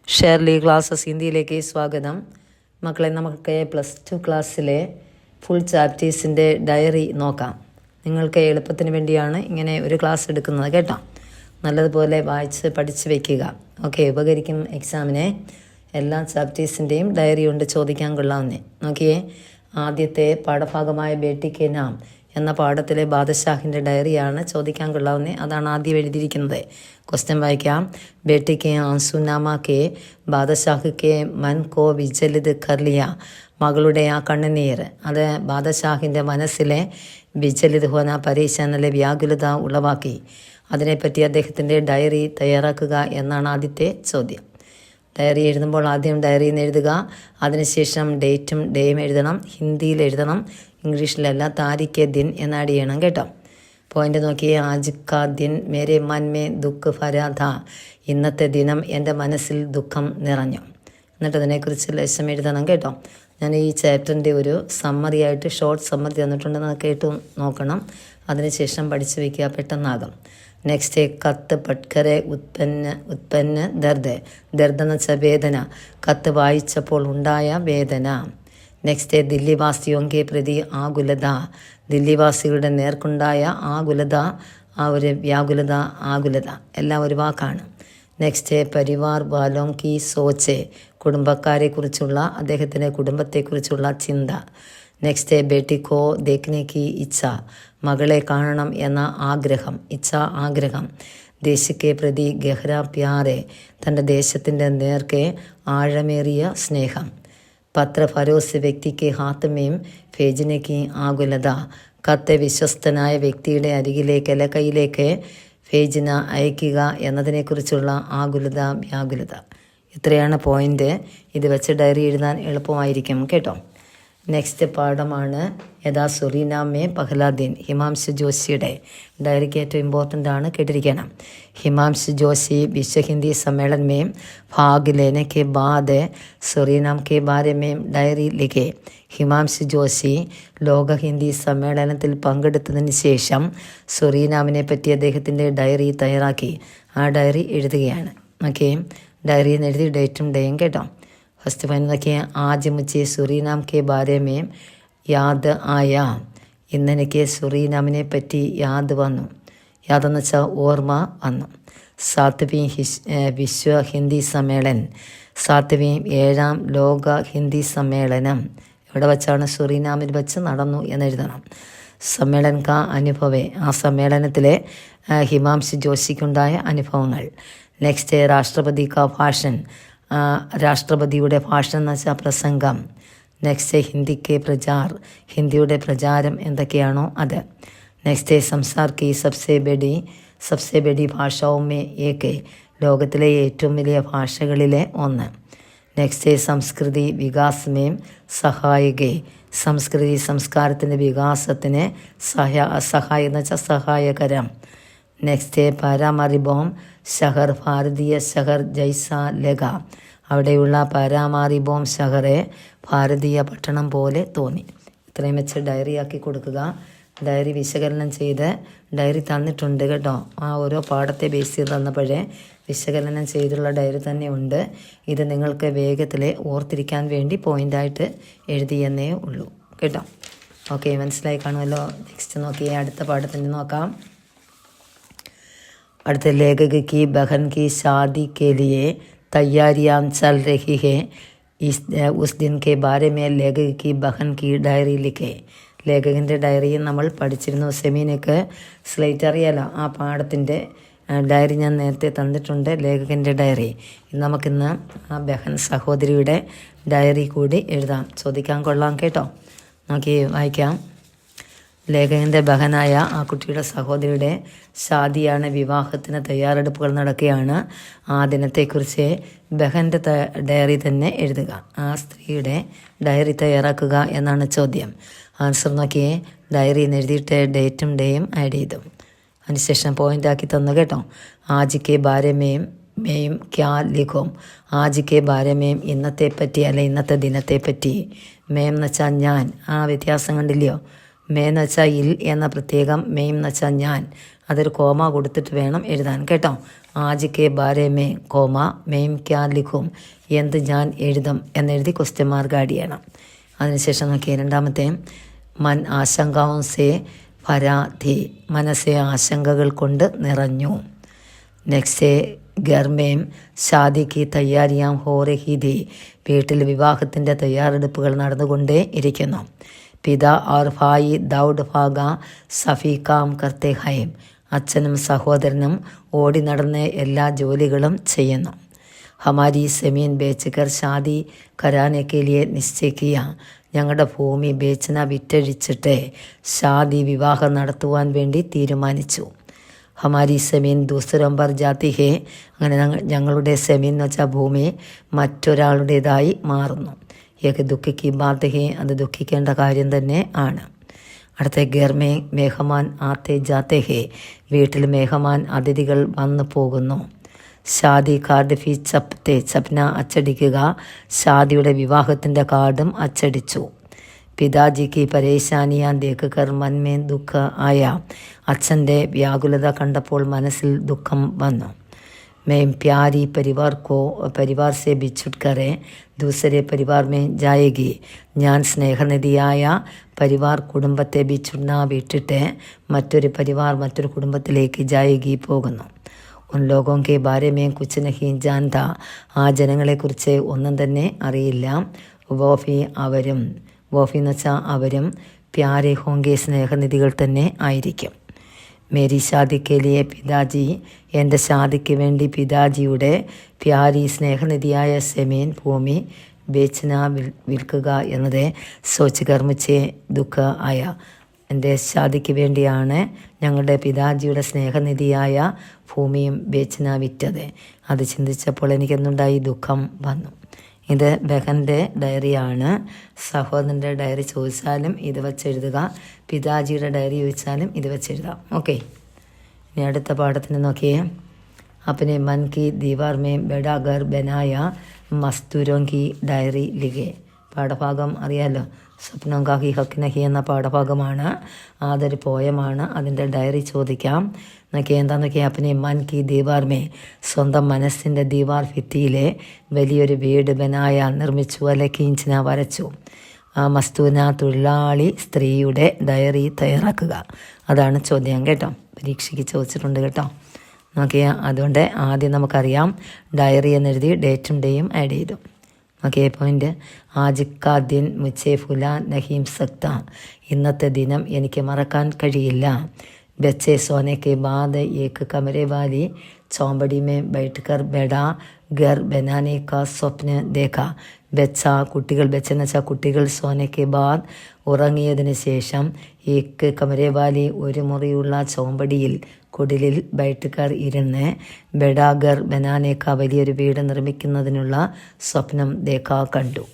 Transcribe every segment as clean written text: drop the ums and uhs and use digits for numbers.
Shirley classes ഹിന്ദിയിലേക്ക് സ്വാഗതം. മക്കളെ, നമുക്ക് +2 ക്ലാസ്സിലെ ഫുൾ ചാപ്റ്റേഴ്സിൻ്റെ ഡയറി നോക്കാം. നിങ്ങൾക്ക് എളുപ്പത്തിന് വേണ്ടിയാണ് ഇങ്ങനെ ഒരു ക്ലാസ് എടുക്കുന്നത് കേട്ടോ. നല്ലതുപോലെ വായിച്ച് പഠിച്ച് വയ്ക്കുക. ഓക്കെ, ഉപകരിക്കും എക്സാമിനെ. എല്ലാ ചാപ്റ്റേഴ്സിൻ്റെയും ഡയറി കൊണ്ട് ചോദിക്കാൻ കൊള്ളാവുന്നേ. നോക്കിയേ, ആദ്യത്തെ പാഠഭാഗമായ ബേട്ടിക്ക് നാം എന്ന പാഠത്തിലെ ബാദഷാഹിൻ്റെ ഡയറിയാണ് ചോദിക്കാൻ കൊള്ളാവുന്നത്. അതാണ് ആദ്യം എഴുതിയിരിക്കുന്നത്. ക്വസ്റ്റ്യൻ വായിക്കാം. ബേട്ടിക്ക് ആൻസുനാമ കെ ബാദഷാഹ് കെ മൻ കോ വിചലിത് കർലിയ. മകളുടെ ആ കണ്ണുനീർ അത് ബാദഷാഹിൻ്റെ മനസ്സിലെ വിചലിത് ഹോന പരീക്ഷാനിലെ വ്യാകുലത ഉളവാക്കി. അതിനെപ്പറ്റി അദ്ദേഹത്തിൻ്റെ ഡയറി തയ്യാറാക്കുക എന്നാണ് ആദ്യത്തെ ചോദ്യം. ഡയറി എഴുതുമ്പോൾ ആദ്യം ഡയറിയിൽ നിന്ന് എഴുതുക. അതിനുശേഷം ഡേറ്റും ഡേയും എഴുതണം. ഹിന്ദിയിൽ എഴുതണം, ഇംഗ്ലീഷിലല്ല. താരിഖ് ദിൻ എന്ന് ആഡ് ചെയ്യണം കേട്ടോ. പോയിന്റ് നോക്കിയേ. ആജ് കാ ദിൻ മേരെ മൻ മേ ദുഃഖ് ഭരാ ഥാ. ഇന്നത്തെ ദിനം എൻ്റെ മനസ്സിൽ ദുഃഖം നിറഞ്ഞു. എന്നിട്ട് അതിനെക്കുറിച്ച് ലേശം എഴുതണം കേട്ടോ. ഞാൻ ഈ ചാപ്റ്ററിൻ്റെ ഒരു സമ്മറി ആയിട്ട് ഷോർട്ട് സമ്മറി തന്നിട്ടുണ്ടെന്ന് കേട്ട് നോക്കണം. അതിനുശേഷം പഠിച്ചു വയ്ക്കുക, പെട്ടെന്നാകും. നെക്സ്റ്റ്, കത്ത് പട്കരെ ഉത്പന്ന ദർദ്. ദർദ് എന്ന് വെച്ചാൽ വേദന. കത്ത് വായിച്ചപ്പോൾ ഉണ്ടായ വേദന. നെക്സ്റ്റ്, ദില്ലിവാസിയോങ്കെ പ്രതി ആകുലത. ദില്ലിവാസികളുടെ നേർക്കുണ്ടായ ആകുലത, ആ ഒരു വ്യാകുലത, ആകുലത എല്ലാം ഒരു വാക്കാണ്. നെക്സ്റ്റ്, പരിവാർ വാലോം കി സോച്ച്. കുടുംബക്കാരെക്കുറിച്ചുള്ള അദ്ദേഹത്തിൻ്റെ കുടുംബത്തെക്കുറിച്ചുള്ള ചിന്ത. നെക്സ്റ്റ്, ബേട്ടിക്കോ ദേഖ്നെ കി ഇച്ഛ. മകളെ കാണണം എന്ന ആഗ്രഹം, ഇച്ഛ ആഗ്രഹം. ദേശിക്കെ പ്രതി ഗഹ്ര പ്യാറെ. തൻ്റെ ദേശത്തിൻ്റെ നേർക്ക് ആഴമേറിയ സ്നേഹം. പത്ര ഫരോസ് വ്യക്തിക്ക് ഹാത്മയും ഫേജിനയ്ക്ക് ആകുലത. കത്ത് വിശ്വസ്തനായ വ്യക്തിയുടെ അരികിലേക്ക് അല്ല കയ്യിലേക്ക് ഫേജിന അയക്കുക എന്നതിനെക്കുറിച്ചുള്ള ആകുലത, വ്യാകുലത. ഇത്രയാണ് പോയിൻ്റ്. ഇത് വെച്ച് ഡയറി എഴുതാൻ എളുപ്പമായിരിക്കും കേട്ടോ. നെക്സ്റ്റ് പാഠമാണ് യഥാ സുറീനാമേ പഹ്ലാ ദിൻ. ഹിമാംശു ജോഷിയുടെ ഡയറിക്ക് ഏറ്റവും ഇമ്പോർട്ടൻ്റ് ആണ്, കേട്ടിരിക്കണം. ഹിമാംശു ജോഷി വിശ്വ ഹിന്ദി സമ്മേളൻ में भाग लेने के बाद सुरीनाम के बारे में डायरी लिखे. ഹിമാംശു ജോഷി ലോക ഹിന്ദി സമ്മേളനത്തിൽ പങ്കെടുത്തതിന് ശേഷം സുറീനാമിനെ പറ്റി അദ്ദേഹത്തിൻ്റെ ഡയറി തയ്യാറാക്കി. ആ ഡയറി എഴുതുകയാണ്. ഓക്കെ, ഡയറിയിൽ നിന്ന് എഴുതി ഡേറ്റും ഡേയും കേട്ടോ. ഫസ്റ്റ് പോയിന്റ് നോക്കിയാൽ, ആജ് മുझे സുറീനാം കെ ബാരെ മേ യാദ് ആയ. ഇന്നെനിക്ക് സുറീനാമിനെ പറ്റി യാദ് വന്നു. യാതെന്ന് വെച്ചാൽ ഓർമ്മ വന്നു. 7वीं വിശ്വ ഹിന്ദി സമ്മേളൻ. 7वीं 7ാം ലോക ഹിന്ദി സമ്മേളനം ഇവിടെ വച്ചാണ്, സുറീനാമിൽ വെച്ച് നടന്നു എന്നെഴുതണം. സമ്മേളൻ കാ അനുഭവേ. ആ സമ്മേളനത്തിലെ ഹിമാംശു ജോഷിക്കുണ്ടായ അനുഭവങ്ങൾ. നെക്സ്റ്റ്, രാഷ്ട്രപതി കാ ഭാഷൻ. രാഷ്ട്രപതിയുടെ ഭാഷണം എന്ന് വെച്ചാൽ പ്രസംഗം. നെക്സ്റ്റ്, ഹിന്ദിക്ക് പ്രചാർ. ഹിന്ദിയുടെ പ്രചാരം എന്തൊക്കെയാണോ അത്. നെക്സ്റ്റ്, സംസാർ കി സബ്സെ ബഡി ഭാഷാവും മേ ഏക്. ലോകത്തിലെ ഏറ്റവും വലിയ ഭാഷകളിലെ ഒന്ന്. നെക്സ്റ്റ്, സംസ്കൃതി വികാസ് മേം സഹായികെ. സംസ്കൃതി സംസ്കാരത്തിൻ്റെ വികാസത്തിന് സഹായം എന്ന് വെച്ചാൽ സഹായകരം. നെക്സ്റ്റ്, പാരാമാരിബോം ഷഹർ ഭാരതീയ ഷഹർ ജൈസ ലഗ. അവിടെയുള്ള പാരാമാരിബോം ഷഹറെ ഭാരതീയ പട്ടണം പോലെ തോന്നി. ഇത്രയും വെച്ച് ഡയറി ആക്കി കൊടുക്കുക. ഡയറി വിശകലനം ചെയ്ത് ഡയറി തന്നിട്ടുണ്ട് കേട്ടോ. ആ ഓരോ പാഠത്തെ ബേസ് ചെയ്ത് തന്നപ്പോഴേ വിശകലനം ചെയ്തുള്ള ഡയറി തന്നെ ഉണ്ട്. ഇത് നിങ്ങൾക്ക് വേഗത്തിൽ ഓർത്തിരിക്കാൻ വേണ്ടി പോയിൻ്റായിട്ട് എഴുതിയെന്നേ ഉള്ളൂ കേട്ടോ. ഓക്കെ, മനസ്സിലായി കാണുമല്ലോ. നെക്സ്റ്റ് നോക്കിയേ, അടുത്ത പാഠത്തിന് നോക്കാം. അടുത്ത, लेखक की बहन की शादी के लिए तैयारियां चल रही है. उस दिन के बारे में लेखक की बहन की डायरी लिखे. ലേഖകൻ്റെ ഡയറിയും നമ്മൾ പഠിച്ചിരുന്നു. സെമീനക്ക് സ്ലേറ്റ് അറിയാലോ, ആ പാഠത്തിൻ്റെ ഡയറി ഞാൻ നേരത്തെ തന്നിട്ടുണ്ട്, ലേഖകൻ്റെ ഡയറി. നമുക്കിന്ന് ആ ബഹൻ സഹോദരിയുടെ ഡയറി കൂടി എഴുതാം. ചോദിക്കാൻ കൊള്ളാം കേട്ടോ. നോക്കി വായിക്കാം. ലേഖകൻ്റെ ബഹനായ ആ കുട്ടിയുടെ സഹോദരിയുടെ ഷാദിയാണ്, വിവാഹത്തിന് തയ്യാറെടുപ്പുകൾ നടക്കുകയാണ്. ആ ദിനത്തെക്കുറിച്ച് ബഹൻ്റെ ഡയറി തന്നെ എഴുതുക. ആ സ്ത്രീയുടെ ഡയറി തയ്യാറാക്കുക എന്നാണ് ചോദ്യം. ആൻസർ നോക്കിയേ. ഡയറി എഴുതിയിട്ട് ഡേറ്റും ഡേയും ആഡ് ചെയ്തു. അതിനുശേഷം പോയിൻ്റാക്കി തന്നു കേട്ടോ. ആജ് കെ ബാരെ മേം ക്യാ ലിഖോം. ആജ് കെ ബാരെ മേം ഇന്നത്തെ പറ്റി അല്ല ഇന്നത്തെ ദിനത്തെ പറ്റി. മേം എന്ന് വെച്ചാൽ ഞാൻ. ആ വ്യത്യാസം കണ്ടില്ലയോ? മേ എന്ന് വെച്ചാൽ ഇൽ എന്ന പ്രത്യേകം, മെയിം എന്ന് വെച്ചാൽ ഞാൻ. അതൊരു കോമ കൊടുത്തിട്ട് വേണം എഴുതാൻ കേട്ടോ. ആജ് കെ ബാരെ മേ കോമ മെയിം ക്യാ ലിഖും, എന്ത് ഞാൻ എഴുതും എന്നെഴുതി ക്വസ്റ്റ്യൻ മാർക്ക് ആഡ് ചെയ്യണം. അതിനുശേഷം നോക്കിയാൽ രണ്ടാമത്തെ മൻ ആശങ്കാവും സേ ഭരാ ഥി, മനസ്സെ ആശങ്കകൾ കൊണ്ട് നിറഞ്ഞു. നെക്സ്റ്റ് ഗർമേം ഷാദിക്ക് തയ്യാറിയാം ഹോ രഹി ഥി, വീട്ടിൽ വിവാഹത്തിൻ്റെ തയ്യാറെടുപ്പുകൾ നടന്നുകൊണ്ടേ ഇരിക്കുന്നു. പിതാ और ഭായി ദൗഡ് ഭാഗ സഫി കാം കർത്തെ ഹൈം, അച്ഛനും സഹോദരനും ഓടി നടന്ന് എല്ലാ ജോലികളും ചെയ്യുന്നു. ഹമാരി സെമീൻ ബേച്ചുകർ ഷാദി കരാനെ കെ ലിയെ നിശ്ചയ കിയ, ഞങ്ങളുടെ ഭൂമി ബേച്ചന വിറ്റഴിച്ചിട്ട് ഷാദി വിവാഹം നടത്തുവാൻ വേണ്ടി തീരുമാനിച്ചു. ഹമാരി സെമീൻ ദൂസരംബർ ജാതി ഹേ, അങ്ങനെ ഞങ്ങളുടെ സെമീൻ എന്ന് വെച്ചാൽ ഭൂമി മറ്റൊരാളുടേതായി മാറുന്നു. ഏക ദുഃഖിക്ക് ബാത്ത് ഹേ, അത് ദുഃഖിക്കേണ്ട കാര്യം തന്നെ ആണ്. അടുത്ത ഗർമേ മേഹമാൻ ആത്തെ ജാത്തെ ഹേ, വീട്ടിൽ മേഹമാൻ അതിഥികൾ വന്നു പോകുന്നു. ഷാദി കാർഡ് ഫി ചപ്തെ, ചപ്ന അച്ചടിക്കുക, ഷാദിയുടെ വിവാഹത്തിൻ്റെ കാർഡും അച്ചടിച്ചു. പിതാജിക്ക് പരേശാനിയാൻ ദേക്കർ മൻമേ ദുഃഖ ആയ, അച്ഛൻ്റെ വ്യാകുലത കണ്ടപ്പോൾ മനസ്സിൽ ദുഃഖം വന്നു. മേം പ്യാരി പരിവാർ സെ ബിച്ചുട്ട് കറെ ദൂസരെ പരിവാർ മേ ജായേഗി, ഞാൻ സ്നേഹനിധിയായ പരിവാർ കുടുംബത്തെ ബിച്ചുടന വിട്ടിട്ട് മറ്റൊരു കുടുംബത്തിലേക്ക് ജായേഗി പോകുന്നു. ഉൻ ലോഗോं के बारे में कुछ नहीं जानता, ആ ജനങ്ങളെക്കുറിച്ച് ഒന്നും തന്നെ അറിയില്ല. വോഫി എന്ന് വെച്ചാൽ അവരും പ്യാരെ ഹോങ്കെ, സ്നേഹനിധികൾ തന്നെ ആയിരിക്കും. മേരി ഷാദിക്ക് ലിയെ പിതാജി, എൻ്റെ ഷാദിക്ക് വേണ്ടി പിതാജിയുടെ പ്യാരി സ്നേഹനിധിയായ സെമീൻ ഭൂമി ബേച്ചന വിൽക്കുക എന്നത് സോച്ച് കർമ്മിച്ച് ദുഃഖ ആയ, എൻ്റെ ഷാദിക്ക് വേണ്ടിയാണ് ഞങ്ങളുടെ പിതാജിയുടെ സ്നേഹനിധിയായ ഭൂമിയും ബേച്ചന വിറ്റത്. അത് ചിന്തിച്ചപ്പോൾ എനിക്കെന്തുണ്ടായി, ദുഃഖം വന്നു. ഇത് ബഹൻ്റെ ഡയറിയാണ്. സഹോദരൻ്റെ ഡയറി ചോദിച്ചാലും ഇത് വെച്ചെഴുതുക, പിതാജിയുടെ ഡയറി ചോദിച്ചാലും ഇത് വെച്ചെഴുതാം. ഓക്കെ, ഇനി അടുത്ത പാഠത്തിന് നോക്കിയേ. अपने मन की दीवार में बड़ा घर बनाया, മസ്തൂരോं की ഡയറി ലിഖേ. പാഠഭാഗം അറിയാലോ, സ്വപ്നം കാക്കി ഹക്ക് നഹി എന്ന പാഠഭാഗമാണ്. അതൊരു പോയമാണ്. അതിൻ്റെ ഡയറി ചോദിക്കാം. എന്നൊക്കെ എന്താണെന്നൊക്കെ അപ്പനെ മൻ കി ദീവാർ മേ, സ്വന്തം മനസ്സിൻ്റെ ദീവാർ ഭിത്തിയിലെ വലിയൊരു വീട് ബനായ നിർമ്മിച്ചു, അല്ലെ കീഞ്ചിന വരച്ചു. ആ മസ്തൂന തൊഴിലാളി സ്ത്രീയുടെ ഡയറി തയ്യാറാക്കുക. അതാണ് ചോദ്യം കേട്ടോ, പരീക്ഷയ്ക്ക് ചോദിച്ചിട്ടുണ്ട് കേട്ടോ. നോക്കിയാൽ അതുകൊണ്ട് ആദ്യം നമുക്കറിയാം ഡയറി എന്നെഴുതി ഡേറ്റും ഡേയും ആഡ് ചെയ്തു. നോക്കിയേ പോയിൻ്റ്, ആജിക്കാ ദിൻ മുച്ചേ ഫുലാൻ നഹീം സക്ത, ഇന്നത്തെ ദിനം എനിക്ക് മറക്കാൻ കഴിയില്ല. ബച്ചെ സോനെ കെ ബാദ് ഏക് കമരെ വാലി ചോമ്പടി മേ ബൈഠ്കർ ബെഡാ ഘർ ബനാനെ കാ സ്വപ്ന ദേഖ. ബച്ച കുട്ടികൾ, ബച്ചെന്ന് വെച്ചാൽ കുട്ടികൾ, സോനയ്ക്ക് ബാദ് ഉറങ്ങിയതിന് ശേഷം ഏക് കമരെ വാലി ഒരു മുറിയുള്ള ചോമ്പടിയിൽ കുടിലിൽ ബൈഠ്കർ ഇരുന്ന് ബെഡാഗർ ബനാനേക്ക വലിയൊരു വീട് നിർമ്മിക്കുന്നതിനുള്ള സ്വപ്നം ദേഖ കണ്ടു.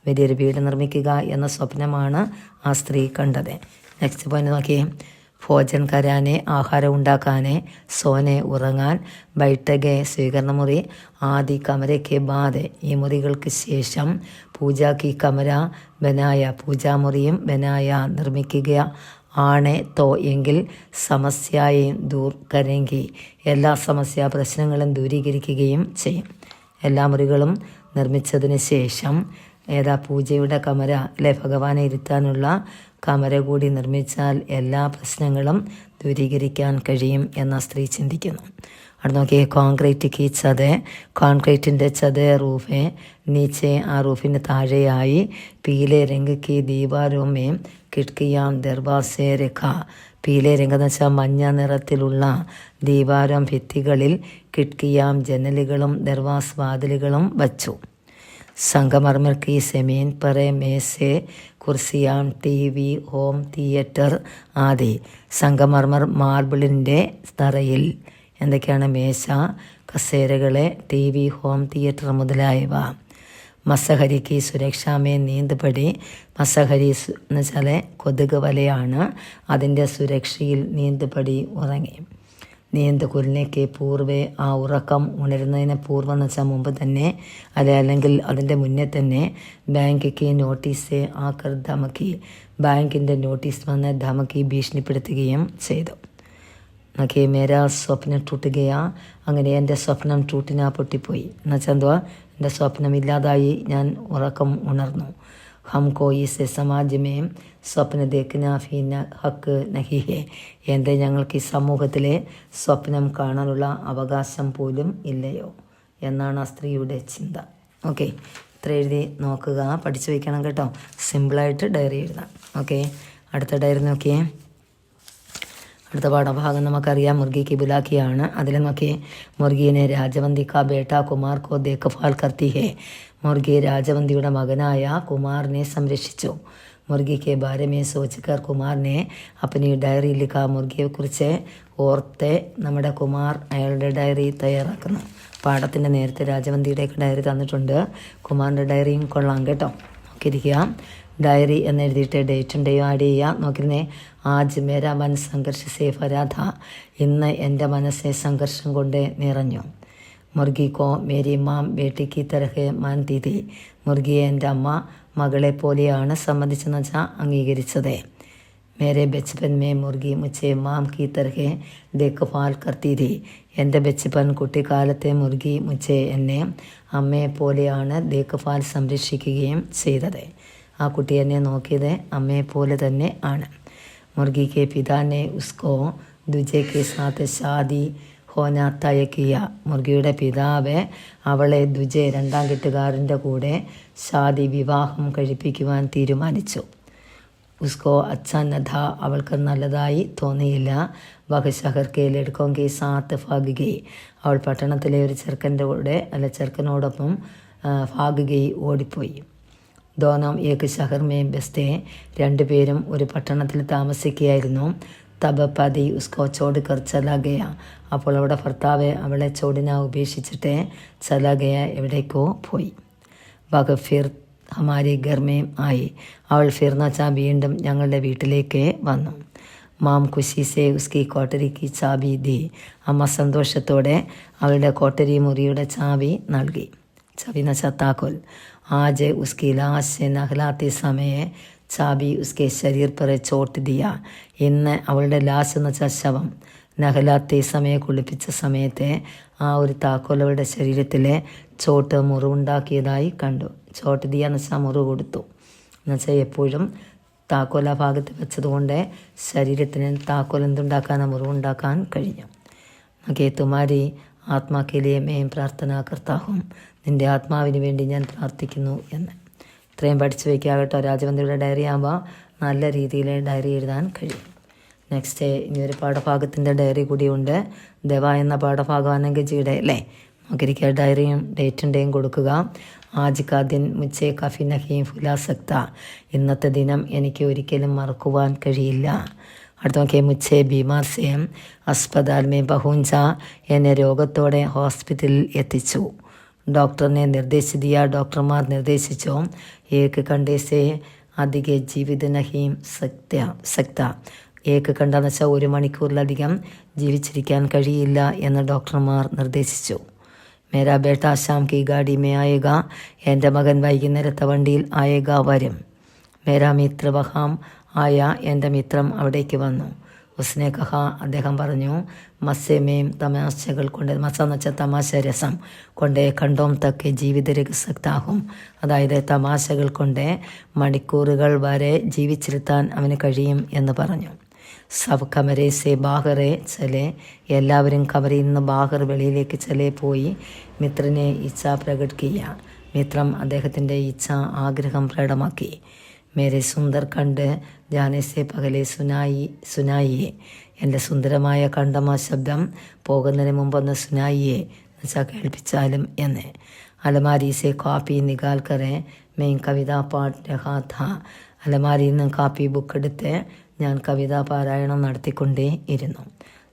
വലിയൊരു വീട് നിർമ്മിക്കുക എന്ന സ്വപ്നമാണ് ആ സ്ത്രീ കണ്ടത്. നെക്സ്റ്റ് പോയിന്റ് നോക്കിയേ. ഭോജൻ കരാനെ, ആഹാരം ഉണ്ടാക്കാനെ, സോനെ ഉറങ്ങാൻ, ബൈഠകെ സ്വീകരണ മുറി, ആദി കമരയ്ക്ക് ബാദ് ഈ മുറികൾക്ക് ശേഷം, പൂജാക്കി കമര ബനായ പൂജാമുറിയും ബനായ നിർമ്മിക്കുക, ആണ് തോ എങ്കിൽ, സമസ്യയും ദൂർ കരെങ്കി എല്ലാ സമസ്യ പ്രശ്നങ്ങളും ദൂരീകരിക്കുകയും ചെയ്യും. എല്ലാ മുറികളും നിർമ്മിച്ചതിന് ശേഷം പൂജയുടെ കമര അല്ലെ ഭഗവാനെ ഇരുത്താനുള്ള കമര കൂടി നിർമ്മിച്ചാൽ എല്ലാ പ്രശ്നങ്ങളും ദൂരീകരിക്കാൻ കഴിയും എന്ന സ്ത്രീ ചിന്തിക്കുന്നു. അവിടെ നോക്കിയേ. കോൺക്രീറ്റ് കി ചത്, കോൺക്രീറ്റിൻ്റെ ചത് റൂഫെ നീച്ചെ, ആ റൂഫിന് താഴെയായി, പീലെ രംഗ് കി ദീവാരോമേ കിട്കിയാം ദർവാസെ രഖ, പീലെ രംഗ് എന്ന് വെച്ചാൽ മഞ്ഞ നിറത്തിലുള്ള ദീവാരം ഭിത്തികളിൽ, കിട്കിയാം ജനലുകളും ദർവാസ് വാതിലുകളും വച്ചു. സംഗമർമർ കി സെമീൻ പറെ മേസെ കുർസിയാം TV ഹോം തിയേറ്റർ ആദി. സംഗമർമർ മാർബിളിൻ്റെ തറയിൽ എന്തൊക്കെയാണ്? മേശ, കസേരകളെ, TV ഹോം തിയേറ്റർ മുതലായവ. മസഹരിക്ക് സുരക്ഷാമേ നീന്തുപടി, മസഹരി എന്ന് വെച്ചാൽ കൊതുക് വലയാണ്, അതിൻ്റെ സുരക്ഷയിൽ നീന്തുപടി ഉറങ്ങി. നീന്ത് കുലിനേക്ക് പൂർവ്വേ, ആ ഉറക്കം ഉണരുന്നതിന് പൂർവ്വം എന്ന് വെച്ചാൽ മുമ്പ് തന്നെ, അല്ലെങ്കിൽ അതിൻ്റെ മുന്നേ തന്നെ, ബാങ്കിക്ക് നോട്ടീസ് ആക്കർ ധമക്കി, ബാങ്കിൻ്റെ നോട്ടീസ് വന്ന് ധമക്കി ഭീഷണിപ്പെടുത്തുകയും ചെയ്തു. നോക്കിയേ മേരാ സ്വപ്നം ടൂട്ടുകയാ, അങ്ങനെ എൻ്റെ സ്വപ്നം ടൂട്ടിനാ പൊട്ടിപ്പോയി. എന്നുവെച്ചാൽ എന്തുവാ, എൻ്റെ സ്വപ്നം ഇല്ലാതായി, ഞാൻ ഉറക്കം ഉണർന്നു. ഹംകോ ഈസെ സമാജമേ സ്വപ്ന ദേഖ്ന ഫി ഹക്ക് നഹി ഹെ, എൻ്റെ ഞങ്ങൾക്ക് ഈ സമൂഹത്തിലെ സ്വപ്നം കാണാനുള്ള അവകാശം പോലും ഇല്ലയോ എന്നാണ് ആ സ്ത്രീയുടെ ചിന്ത. ഓക്കെ, ഇത്ര എഴുതി നോക്കുക, പഠിച്ചു വയ്ക്കണം കേട്ടോ. സിമ്പിളായിട്ട് ഡയറി എഴുതാം. ഓക്കെ, അടുത്ത ഡയറി നോക്കിയേ. അടുത്ത പാഠഭാഗം നമുക്കറിയാം, മുർഗിക്ക് ബുലാക്കിയാണ്. അതിൽ നോക്കിയേ, മുർഗീനെ രാജവന്തി കാ ബേട്ട കുമാർ കോ ദേഖ്ഭാൽ കർത്തി ഹെ, മുർഗി രാജവന്തിയുടെ മകനായ കുമാറിനെ സംരക്ഷിച്ചു. മുർഗിക്ക് ബാരമേ സോച്ചുകർ കുമാറിനെ അപ്പനി ഡയറി ലിഖ, മുർഗിയെക്കുറിച്ച് ഓർത്തെ നമ്മുടെ കുമാർ അയാളുടെ ഡയറി തയ്യാറാക്കുന്നു. പാഠത്തിൻ്റെ നേരത്തെ രാജവന്തിയുടെയൊക്കെ ഡയറി തന്നിട്ടുണ്ട്, കുമാറിൻ്റെ ഡയറിയും കൊള്ളാം കേട്ടോ. നോക്കിയിരിക്കുക, ഡയറി എന്നെഴുതിയിട്ട് ഡേറ്റും ഡേയും ആഡ് ചെയ്യുക. നോക്കിയിരുന്നേ, ആജ് മേരാ മൻ സംഘർഷ സേ ഫരാധ, ഇന്ന് എൻ്റെ മനസ്സെ സംഘർഷം കൊണ്ട് നിറഞ്ഞു. മുർഗി കോ മേരി മാം ബേട്ടിക്ക് തരഹെ മാൻതി തി, മുർഗിയെ എൻ്റെ അമ്മ മകളെ പോലെയാണ് സമ്മതിച്ചെന്ന് വെച്ചാൽ അംഗീകരിച്ചത്. മേരെ ബച്പൻ മേ മുർഗി മുച്ചെ മാം കി തരഹെ ദേഖ്ഭാൽ കർത്തി തി, എൻ്റെ ബച്പൻ കുട്ടിക്കാലത്തെ മുർഗി മുച്ചെ എന്നെ അമ്മയെ പോലെയാണ് ദേഖ്ഭാൽ സംരക്ഷിക്കുകയും ചെയ്തത്. ആ കുട്ടി എന്നെ നോക്കിയത് അമ്മയെ പോലെ തന്നെ ആണ്. മുർഗി കെ പിതാനെ ഉസ്കോ ദുജെ കെ സാത്ത് ഷാദി ഹോന തയക്കിയ, മുർഗിയുടെ പിതാവ് അവളെ ദുജെ രണ്ടാം കെട്ടുകാരൻ്റെ കൂടെ ഷാദി വിവാഹം കഴിപ്പിക്കുവാൻ തീരുമാനിച്ചു. ഉസ്കോ അച്ഛാ നഥ, അവൾക്ക് നല്ലതായി തോന്നിയില്ല. വഹ് ഷഹർ കെ ലഡ്കോं के साथ भाग गई, അവൾ പട്ടണത്തിലെ ഒരു ചെറുക്കനോടൊപ്പം ഭാഗ് ഗയി, ഓടിപ്പോയി. ദോനം ഏക് ഷഹർ മേ ബസ്തേ, രണ്ടുപേരും ഒരു പട്ടണത്തിൽ താമസിക്കുകയായിരുന്നു. തബ് പതി ഉസ്കോ ചോട് കർ ചലാ ഗയ, അപ്പോൾ അവിടെ ഭർത്താവ് അവളെ ചോടിന ഉപേക്ഷിച്ചിട്ട് ചലാ ഗയ, എവിടേക്കോ പോയി. വഹ് ഫിർ ഹമാരി ഗർമേം ആയി, അവൾ ഫിർ എന്ന് വെച്ചാൽ വീണ്ടും ഞങ്ങളുടെ വീട്ടിലേക്ക് വന്നു. മാം ഖുഷി സേ ഉസ്കി കോട്ടരിക്ക് ചാബി ദി, അമ്മ സന്തോഷത്തോടെ അവളുടെ കോട്ടരി മുറിയുടെ ചാവി നൽകി. ചാവി എന്ന് വെച്ചാൽ താക്കോൽ. ആജ് ഉസ്കി ലാശ് നഹ്ലാത്തെ സമയെ ചാബി ഉസ്കെ ശരീർ पर ചോട്ട് ദിയ, ഇന്ന് അവളുടെ ലാശ് എന്ന് വെച്ചാൽ ശവം, നഹ്ലാത്തെ സമയെ കുളിപ്പിച്ച സമയത്തെ ആ ഒരു താക്കോൽ അവളുടെ ശരീരത്തിലെ ചോട്ട് മുറിവുണ്ടാക്കിയതായി കണ്ടു. ചോട്ട് ദിയ എന്ന് വെച്ചാൽ മുറിവ് കൊടുത്തു. എന്നുവെച്ചാൽ എപ്പോഴും താക്കോൽ ആ ഭാഗത്ത് വെച്ചതുകൊണ്ട് ശരീരത്തിന് താക്കോൽ എന്തുണ്ടാക്കാൻ, മുറിവുണ്ടാക്കാൻ കഴിഞ്ഞു. ഓക്കെ, തുമാരി ആത്മാക്കിലെ മേം പ്രാർത്ഥന കർത്താഹും, നിൻ്റെ ആത്മാവിന് വേണ്ടി ഞാൻ പ്രാർത്ഥിക്കുന്നു എന്ന്. ഇത്രയും പഠിച്ചു വയ്ക്കുക കേട്ടോ. രാജവന്തിയുടെ ഡയറി ആകുമ്പോൾ നല്ല രീതിയിൽ ഡയറി എഴുതാൻ കഴിയും. നെക്സ്റ്റ് ഇനി ഒരു പാഠഭാഗത്തിൻ്റെ ഡയറി കൂടിയുണ്ട്. ദവ എന്ന പാഠഭാഗം അനങ്കജിയുടെ അല്ലേ. നോക്കിയിരിക്കുക, ഡയറിയും ഡേറ്റിൻ്റെയും കൊടുക്കുക. ആജ് കാ ദിൻ മുച്ചേ കാഫി നഹീം ഫുലാ സക്ത, ഇന്നത്തെ ദിനം എനിക്ക് ഒരിക്കലും മറക്കുവാൻ കഴിയില്ല. അടുത്ത നോക്കിയാൽ മുച്ചേ ബീമാർ സേ അസ്പതാൽ മേ പഹുഞ്ച, എന്നെ രോഗത്തോടെ ഹോസ്പിറ്റലിൽ എത്തിച്ചു. ഡോക്ടറിനെ നിർദ്ദേശിച്ച ഡോക്ടർമാർ നിർദ്ദേശിച്ചു. ഏക്ക് കണ്ടേസേ അധിക ജീവിത നഹീം സക്ത, ഏക്ക് കണ്ടെന്ന് വെച്ചാൽ 1 മണിക്കൂറിലധികം ജീവിച്ചിരിക്കാൻ കഴിയില്ല എന്ന് ഡോക്ടർമാർ നിർദ്ദേശിച്ചു. മേരാ ബേട്ട ശാം കി ഗാഡി മേ ആയേഗ, എൻ്റെ മകൻ വൈകുന്നേരത്തെ വണ്ടിയിൽ ആയേഗ വരും. മേരാ മിത്ര വഹാം ആയ, എൻ്റെ മിത്രം അവിടേക്ക് വന്നു. ഉസ്നെ കഹ, അദ്ദേഹം പറഞ്ഞു, മസ്സേമേം തമാശകൾ കൊണ്ട്, മസ എന്ന് വെച്ചാൽ തമാശ രസം കൊണ്ട്, കണ്ടോം തക്ക് ജീവിത രസക്താകും, അതായത് തമാശകൾ കൊണ്ട് മണിക്കൂറുകൾ വരെ ജീവിച്ചിരുത്താൻ അവന് കഴിയും എന്ന് പറഞ്ഞു. സബ് കമരെ സെ ബാഹറെ ചലെ, എല്ലാവരും കമരയിൽ നിന്ന് ബാഹർ വെളിയിലേക്ക് ചലെ പോയി. മിത്രനെ ഇച്ഛ പ്രകട് കിയ, മിത്രം അദ്ദേഹത്തിൻ്റെ ഇച്ഛ ആഗ്രഹം പ്രകടമാക്കി. മേരെ സുന്ദർ കണ്ട് ജാനേസെ പകലെ സുനായിയെ, എൻ്റെ സുന്ദരമായ കണ്ടമ ശബ്ദം പോകുന്നതിന് മുമ്പൊന്ന് സുനായിയെ എന്നുവെച്ചാൽ കേൾപ്പിച്ചാലും എന്ന്. അലമാരീസെ കാപ്പി നികാൽ കറെ മെയിൻ കവിത പാഠ് രഹാ ഥാ, അലമാരിയിൽ നിന്ന് കാപ്പി ബുക്ക് എടുത്ത് ഞാൻ കവിതാ പാരായണം നടത്തിക്കൊണ്ടേ ഇരുന്നു.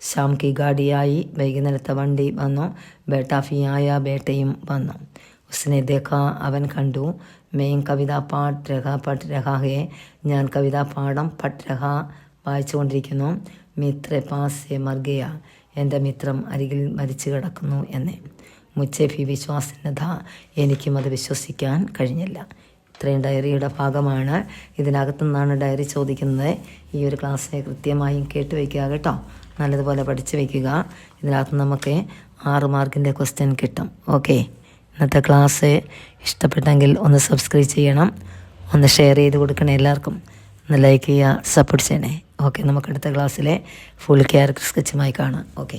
ഷാം കി ഗാഡിയായി, വൈകുന്നേരത്തെ വണ്ടി വന്നു. ബേട്ടാഫിയായ, ബേട്ടയും വന്നു. ഉസ്നെ ദേഖ, അവൻ കണ്ടു. മെയിൻ കവിത പട്ട് രഹാ ഹേ, ഞാൻ കവിതാ പാഠം പട്ട് രഹാ വായിച്ചുകൊണ്ടിരിക്കുന്നു. മിത്ര പാസെ മർഗയ, എൻ്റെ മിത്രം അരികിൽ മരിച്ചു കിടക്കുന്നു എന്ന്. മുച്ചേ ഫി വിശ്വാസനത, എനിക്കും അത് വിശ്വസിക്കാൻ കഴിഞ്ഞില്ല. ഇത്രയും ഡയറിയുടെ ഭാഗമാണ്. ഇതിനകത്തു നിന്നാണ് ഡയറി ചോദിക്കുന്നത്. ഈ ഒരു ക്ലാസ്സിനെ കൃത്യമായും കേട്ടുവയ്ക്കുക കേട്ടോ. നല്ലതുപോലെ പഠിച്ച് വയ്ക്കുക. ഇതിനകത്ത് നമുക്ക് 6 മാർക്കിൻ്റെ ക്വസ്റ്റ്യൻ കിട്ടും. ഓക്കെ, ഇന്നത്തെ ക്ലാസ് ഇഷ്ടപ്പെട്ടെങ്കിൽ ഒന്ന് സബ്സ്ക്രൈബ് ചെയ്യണം, ഒന്ന് ഷെയർ ചെയ്ത് കൊടുക്കണേ എല്ലാവർക്കും, ഒന്ന് ലൈക്ക് ചെയ്യുക, സപ്പോർട്ട് ചെയ്യണേ. ഓക്കെ, നമുക്ക് അടുത്ത ക്ലാസ്സിലെ ഫുൾ ക്യാരക്ടർ സ്കെച്ചുമായി കാണാം. ഓക്കെ.